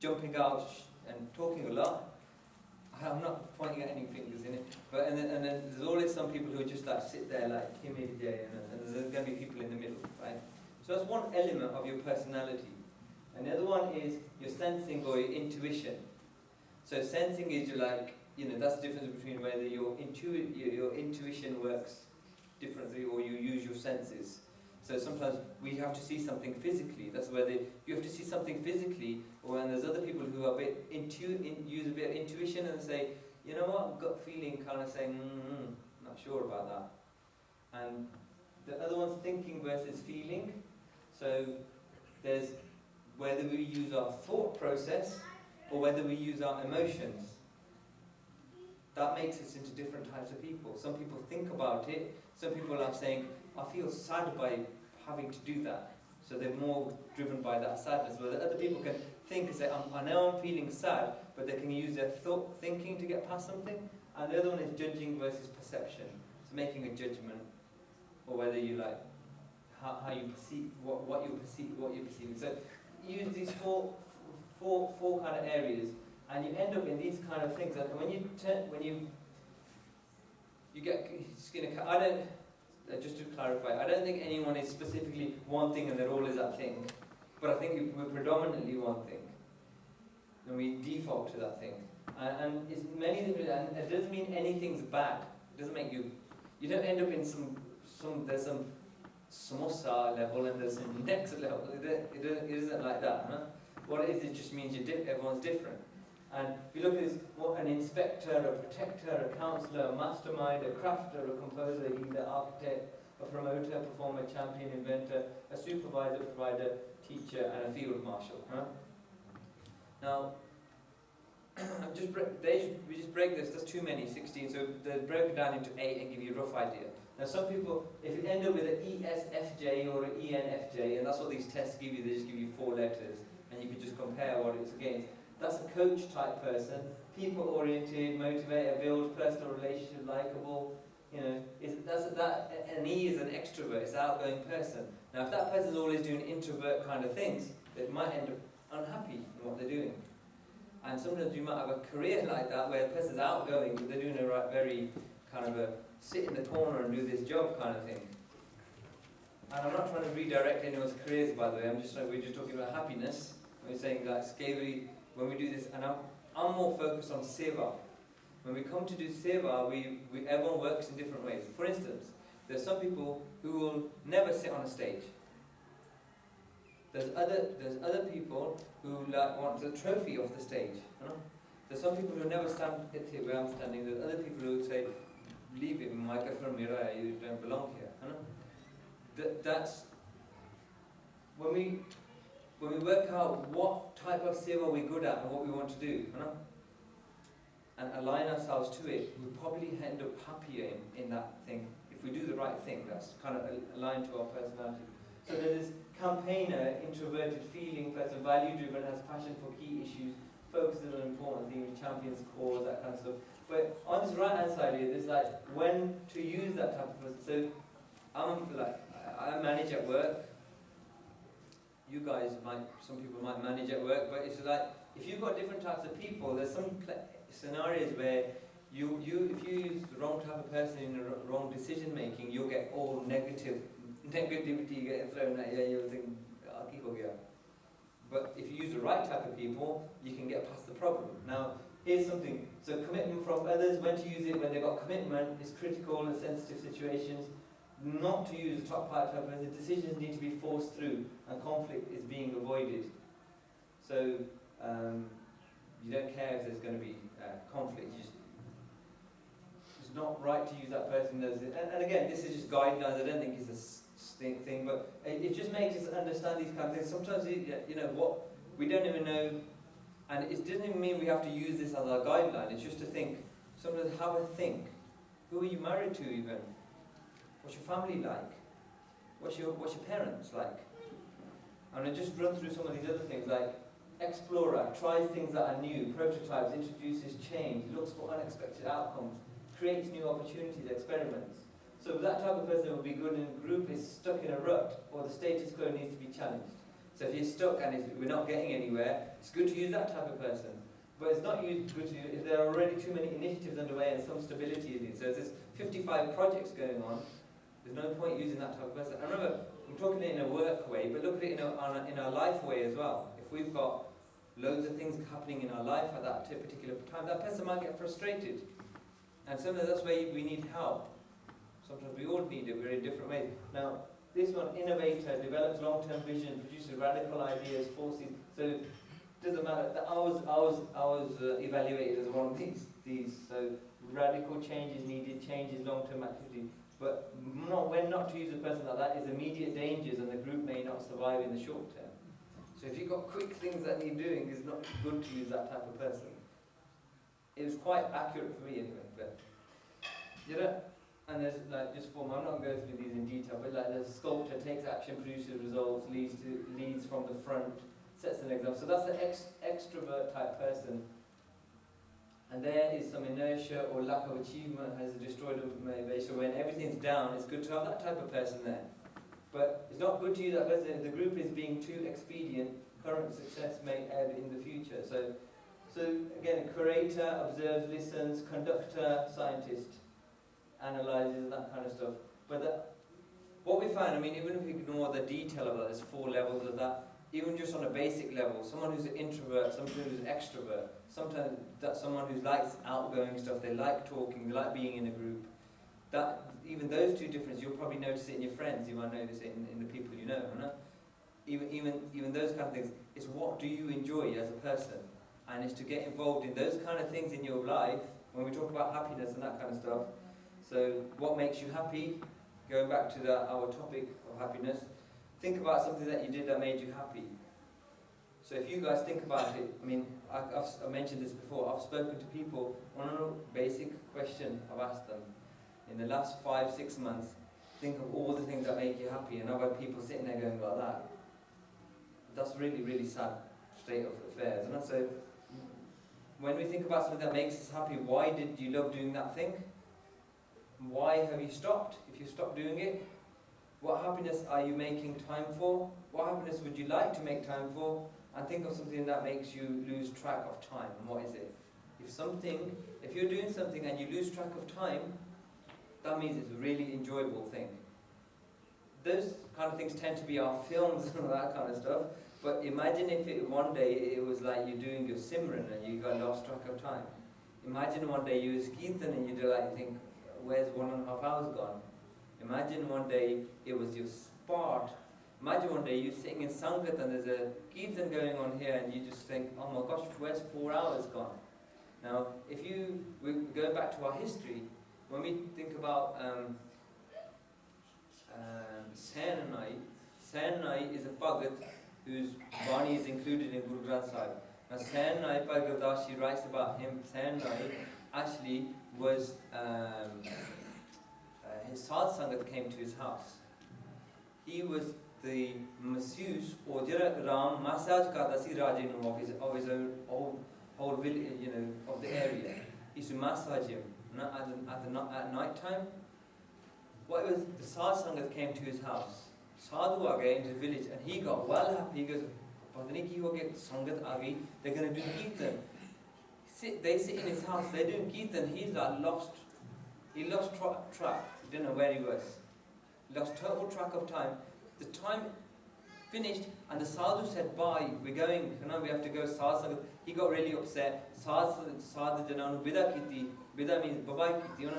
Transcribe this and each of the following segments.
jumping out and talking a lot. I'm not pointing at any fingers in it, but and then there's always some people who just like sit there like timid, and there's going to be people in the middle, right? So that's one element of your personality, and the other one is your sensing or your intuition. So sensing is that's the difference between whether your intuition works differently or you use your senses. So sometimes we have to see something physically. That's where you have to see something physically, or when there's other people who are a bit use a bit of intuition and say, you know what, gut feeling, kind of saying, not sure about that. And the other one's thinking versus feeling. So there's whether we use our thought process or whether we use our emotions. That makes us into different types of people. Some people think about it. Some people are saying, I feel sad by having to do that. So they're more driven by that sadness. Where the other people can think and say, I know I'm feeling sad, but they can use their thinking to get past something. And the other one is judging versus perception. So making a judgment, or whether you like how you perceive what you're perceiving. So use these four kind of areas, and you end up in these kind of things. And when you get skin of cat, I don't. Just to clarify, I don't think anyone is specifically one thing and they're all is that thing. But I think we're predominantly one thing. And we default to that thing. And it's many different, and it doesn't mean anything's bad. It doesn't make you don't end up in there's some samosa level and there's some next level. It isn't like that. Huh? What it is, it just means everyone's different. And we look at this, an inspector, a protector, a counsellor, a mastermind, a crafter, a composer, a healer, architect, a promoter, a performer, champion, inventor, a supervisor, provider, teacher, and a field marshal. Huh? Now, we just break this. There's too many, 16. So they're broken down into 8 and give you a rough idea. Now, some people, if you end up with an ESFJ or an ENFJ, and that's what these tests give you, they just give you 4 letters, and you can just compare what it's against. That's a coach type person, people-oriented, motivator, build, personal relationship, likable. An E is an extrovert, it's an outgoing person. Now, if that person's always doing introvert kind of things, they might end up unhappy in what they're doing. And sometimes you might have a career like that where the person's outgoing, but they're doing a very kind of a sit in the corner and do this job kind of thing. And I'm not trying to redirect anyone's careers, by the way. We're just talking about happiness. We're saying that scary. When we do this, and I'm more focused on seva. When we come to do seva, everyone works in different ways. For instance, there's some people who will never sit on a stage. There's other people who want the trophy off the stage. You know? There's some people who never stand where I'm standing. There's other people who say, "Leave it, microphone, Mira, you don't belong here." You know? That's when we work out what type of seva we're good at and what we want to do, you know, and align ourselves to it, we'll probably end up happier in that thing if we do the right thing. That's kind of aligned to our personality. So there's this campaigner, introverted, feeling person, value-driven, has passion for key issues, focuses on important themes, champions cause, that kind of stuff. But on this right-hand side here, there's like when to use that type of person. So I manage at work. You guys some people might manage at work, but it's like, if you've got different types of people, there's some scenarios where if you use the wrong type of person in the wrong decision making, you'll get all negativity getting thrown at you, you'll think, I'll keep here. But if you use the right type of people, you can get past the problem. Now, here's something. So commitment from others, when to use it, when they've got commitment, is critical in sensitive situations. Not to use the top part type of decisions need to be forced through and conflict is being avoided. So you don't care if there's going to be conflict. It's not right to use that person as and again, this is just guidelines. I don't think it's a thing, but it just makes us understand these kind of things. Sometimes what we don't even know, and it doesn't even mean we have to use this as our guideline. It's just to think. Sometimes have a think. Who are you married to even? What's your family like? What's your parents like? And I just run through some of these other things like explorer, tries things that are new, prototypes, introduces change, looks for unexpected outcomes, creates new opportunities, experiments. So that type of person will be good in a group is stuck in a rut or the status quo needs to be challenged. So if you're stuck and we're not getting anywhere, it's good to use that type of person. But it's not good to use if there are already too many initiatives underway and some stability in it. So there's 55 projects going on. There's no point using that type of person. I remember, I'm talking it in a work way, but look at it in our life way as well. If we've got loads of things happening in our life at that particular time, that person might get frustrated. And sometimes that's where we need help. Sometimes we all need it, we're in different ways. Now, this one, innovator, develops long-term vision, produces radical ideas, forces. So it doesn't matter. I was evaluated as one of these. So radical change is needed, change is long-term activity. But when not to use a person like that is immediate dangers, and the group may not survive in the short term. So if you've got quick things that need doing, it's not good to use that type of person. It was quite accurate for me anyway. But you know. And there's like just form. I'm not going to go through these in detail, but like the sculptor takes action, produces results, leads from the front, sets an example. So that's the extrovert type person. And there is some inertia or lack of achievement has destroyed motivation. When everything's down, it's good to have that type of person there. But it's not good to use that person if the group is being too expedient. Current success may ebb in the future. So again, curator, observes, listens, conductor, scientist. Analyzes and that kind of stuff. But what we find, I mean, even if we ignore the detail of that, there's 4 levels of that. Even just on a basic level, someone who's an introvert, someone who's an extrovert, sometimes that's someone who likes outgoing stuff, they like talking, they like being in a group. That even those 2 differences, you'll probably notice it in your friends, you might notice it in the people you know. Even those kind of things, it's what do you enjoy as a person? And it's to get involved in those kind of things in your life, when we talk about happiness and that kind of stuff. So what makes you happy? Going back to our topic of happiness, think about something that you did that made you happy. So if you guys think about it, I mean, I've mentioned this before, I've spoken to people, one basic question I've asked them, in the last 5-6 months, think of all the things that make you happy, and I've had people sitting there going like that. That's really, really sad state of affairs. And so, when we think about something that makes us happy, why did you love doing that thing? Why have you stopped? If you stop doing it, what happiness are you making time for? What happiness would you like to make time for? And think of something that makes you lose track of time. And what is it? If you're doing something and you lose track of time, that means it's a really enjoyable thing. Those kind of things tend to be our films and all that kind of stuff. But imagine if one day it was like you're doing your Simran and you got lost track of time. Imagine one day you was Kirtan and you think, where's 1.5 hours gone? Imagine one day it was your sport. Imagine one day you're sitting in Sangat and there's a Kirtan going on here and you just think, oh my gosh, where's 4 hours gone? Now, we go back to our history, when we think about Sainai is a Bhagat whose Bani is included in Guru Granth Sahib. Now Sainai, Bhagavadashi writes about him. Sainai actually was, his Sadh Sangat came to his house. He was the masseuse or Ram massage Kadasi Rajanu of his own whole village, of the area. He used to massage him at night time. What it was, the Sadh Sangat came to his house. Sadhu aa into the village and he got well happy. He goes, Sangat aa gayi, they're going to do Kirtan. They sit in his house, they're doing Kirtan, he's like lost. He lost track, he didn't know where he was. He lost total track of time. The time finished and the sadhu said, bye, we're going, we have to go. Sadhu, he got really upset. Sadhu jananu bida kiti, bida means bye-bye kiti.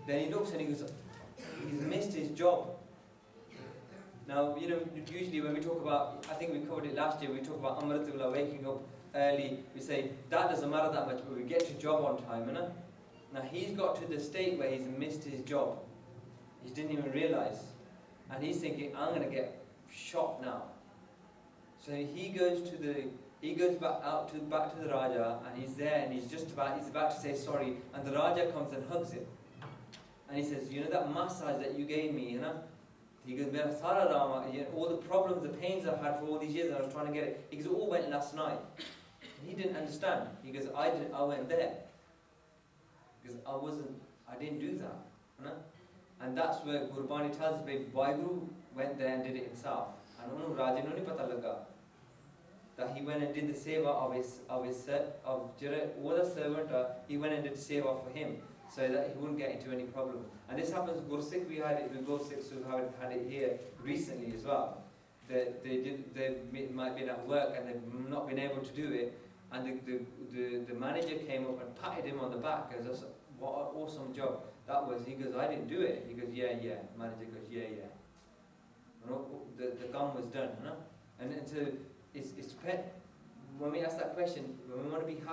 Then he looks and he goes, he's missed his job. Now, usually when we talk about, I think we covered it last year, we talk about Amritullah waking up early, we say, that doesn't matter that much, but we get to job on time, Now he's got to the state where he's missed his job. He didn't even realise. And he's thinking, I'm going to get shot now. So he goes back to the Raja, and he's there, and he's about to say sorry, and the Raja comes and hugs him. And he says, that massage that you gave me, He goes, all the problems, the pains I've had for all these years, I was trying to get it. He goes, it all went last night. And he didn't understand. He goes, I went there. Because I didn't do that. And that's where Gurbani tells us, Vaiguru went there and did it himself. And ਉਹਨੂੰ ਰਾਜੇ ਨੂੰ ਨਹੀਂ ਪਤਾ ਲੱਗਾ that he went and did the seva of ਜਿਹੜਾ ਉਹਦਾ servant he went and did seva for him so that he wouldn't get into any problem. And this happens with Gursikh. We had it with Gursikhs who had it here recently as well. They might be at work and they've not been able to do it, and the manager came up and patted him on the back as what an awesome job that was. He goes, I didn't do it. He goes, yeah. Manager goes, yeah. You know, the gun was done, you know? And so it's when we ask that question, when we want to be happy.